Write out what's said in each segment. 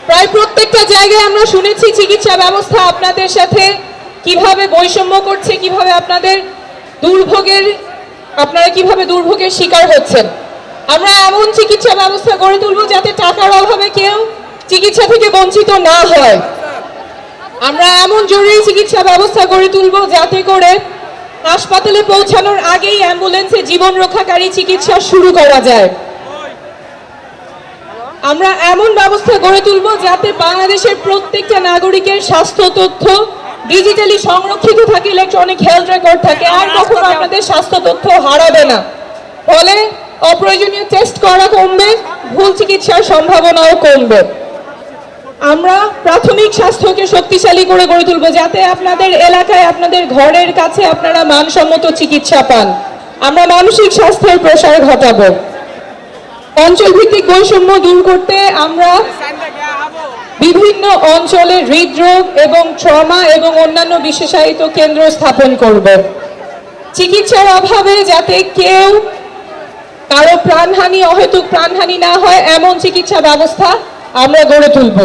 প্রায় প্রত্যেকটা জায়গায় আমরা শুনেছি চিকিৎসা ব্যবস্থা আপনাদের সাথে কিভাবে বৈষম্য করছে, কিভাবে আপনারা কিভাবে দুর্ভোগের শিকার হচ্ছেন। আমরা এমন চিকিৎসা ব্যবস্থা গড়ে তুলব যাতে টাকার অভাবে কেউ চিকিৎসা থেকে বঞ্চিত না হয়। আমরা এমন জরুরি চিকিৎসা ব্যবস্থা গড়ে তুলব যাতে করে হাসপাতালে পৌঁছানোর আগেই অ্যাম্বুলেন্সে জীবন রক্ষাকারী চিকিৎসা শুরু করা যায়। আমরা এমন ব্যবস্থা গড়ে তুলব যাতে বাংলাদেশের প্রত্যেকটা নাগরিকের স্বাস্থ্য তথ্য ডিজিটালি সংরক্ষিত থাকে, ইলেকট্রনিক হেলথ রেকর্ড থাকে, আর কখনো আপনাদের স্বাস্থ্য তথ্য হারাবে না। ফলে অপ্রয়োজনীয় টেস্ট করা কমবে, ভুল চিকিৎসার সম্ভাবনাও কমবে। আমরা প্রাথমিক স্বাস্থ্যকে শক্তিশালী করে গড়ে তুলব যাতে আপনাদের এলাকায়, আপনাদের ঘরের কাছে আপনারা মানসম্মত চিকিৎসা পান। আমরা মানসিক স্বাস্থ্যের প্রসার ঘটাবো। অঞ্চলভিত্তিক বৈষম্য দূর করতে আমরা বিভিন্ন অঞ্চলে হৃদরোগ এবং ট্রমা এবং অন্যান্য বিশেষায়িত কেন্দ্র স্থাপন করব। চিকিৎসার অভাবে যাতে কারো প্রাণহানি, অহেতুক প্রাণহানি না হয় এমন চিকিৎসা ব্যবস্থা আমরা গড়ে তুলব।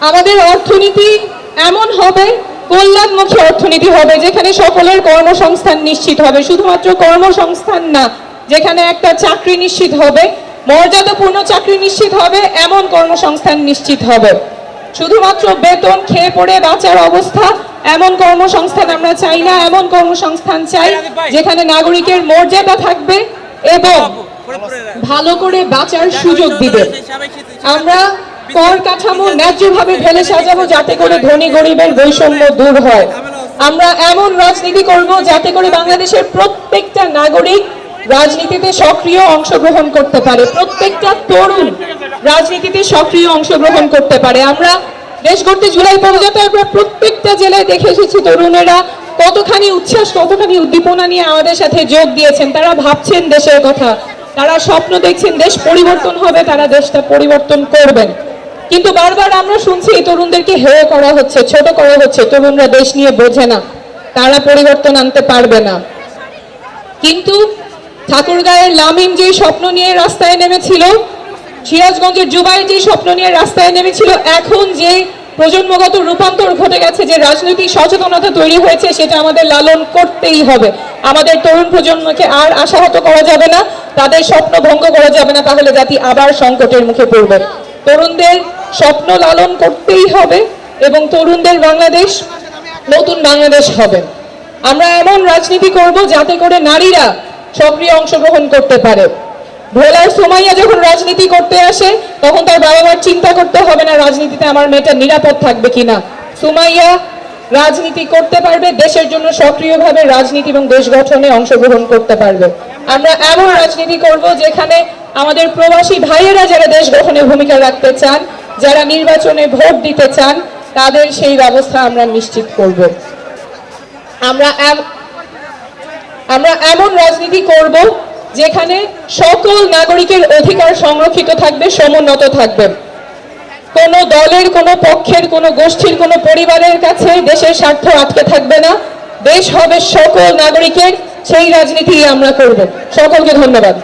আমাদের অর্থনীতি এমন হবে, কল্যাণমুখী অর্থনীতি হবে যেখানে সকলের কর্মসংস্থান নিশ্চিত হবে। শুধুমাত্র কর্মসংস্থান না, যেখানে একটা চাকরি নিশ্চিত হবে, মর্যাদাপূর্ণ চাকরি নিশ্চিত হবে, এমন কর্মসংস্থান নিশ্চিত হবে। শুধুমাত্র বেতন খেয়ে পড়ে বাঁচার অবস্থা, এমন কর্মসংস্থান আমরা চাই না। এমন কর্মসংস্থান চাই যেখানে নাগরিকের মর্যাদা থাকবে এবং ভালো করে বাঁচার সুযোগ দিবে। আমরা কর কাঠামো ন্যায্যভাবে ঢেলে সাজাবো যাতে করে ধনী গরিবের বৈষম্য দূর হয়। আমরা এমন রাজনীতি করব যাতে করে বাংলাদেশের প্রত্যেকটা নাগরিক রাজনীতিতে সক্রিয় অংশগ্রহণ করতে পারে, প্রত্যেকটা তরুণ রাজনীতিতে সক্রিয় অংশগ্রহণ করতে পারে। আমরা দেশ গড়তে জুলাই পদযাত্রায় আমরা প্রত্যেকটা জেলায় দেখে এসেছি তরুণেরা কতখানি উচ্ছ্বাস, কতখানি উদ্দীপনা নিয়ে আমাদের সাথে যোগ দিয়েছেন। তারা ভাবছেন দেশের কথা, তারা স্বপ্ন দেখছেন দেশ পরিবর্তন হবে, তারা দেশটা পরিবর্তন করবেন। কিন্তু বারবার আমরা শুনছি এই তরুণদেরকে হেয় করা হচ্ছে, ছোট করা হচ্ছে, তরুণরা দেশ নিয়ে বোঝে না, তারা পরিবর্তন আনতে পারবে না। কিন্তু ঠাকুরগাঁয়ের লামিম যে স্বপ্ন নিয়ে রাস্তায় নেমেছিল, সিরাজগঞ্জের জুবাইর যে স্বপ্ন নিয়ে রাস্তায় নেমেছিল, এখন যে প্রজন্মগত রূপান্তর ঘটে গেছে, যে রাজনৈতিক সচেতনতা তৈরি হয়েছে, সেটা আমাদের লালন করতেই হবে। আমাদের তরুণ প্রজন্মকে আর আশাহত করা যাবে না, তাদের স্বপ্ন ভঙ্গ করা যাবে না, তাহলে জাতি আবার সংকটের মুখে পড়বে। তরুণদের স্বপ্ন লালন করতেই হবে এবং তরুণদের বাংলাদেশ নতুন বাংলাদেশ হবে। আমরা এমন রাজনীতি করব যাতে করে নারীরা সক্রিয় অংশগ্রহণ করতে পারে। ভোলার সুমাইয়া যখন রাজনীতি করতে আসে তখন তার বাবা মার চিন্তা করতে হবে না রাজনীতিতে আমার মেয়েটা নিরাপদ থাকবে কিনা। সুমাইয়া রাজনীতি করতে পারবে, দেশের জন্য সক্রিয়ভাবে রাজনীতি এবং দেশ গঠনে অংশগ্রহণ করতে পারবে। আমরা এমন রাজনীতি করব যেখানে আমাদের প্রবাসী ভাইয়েরা যারা দেশ গঠনে ভূমিকা রাখতে চান, যারা নির্বাচনে ভোট দিতে চান, তাদের সেই ব্যবস্থা আমরা নিশ্চিত করব। আমরা এমন রাজনীতি করব যেখানে সকল নাগরিকের অধিকার সংরক্ষিত থাকবে, সমুন্নত থাকবে। কোনো দলের, কোনো পক্ষের, কোনো গোষ্ঠীর, কোনো পরিবারের কাছে দেশের স্বার্থ আটকে থাকবে না। দেশ হবে সকল নাগরিকের, সেই রাজনীতি আমরা করব। সকলকে ধন্যবাদ।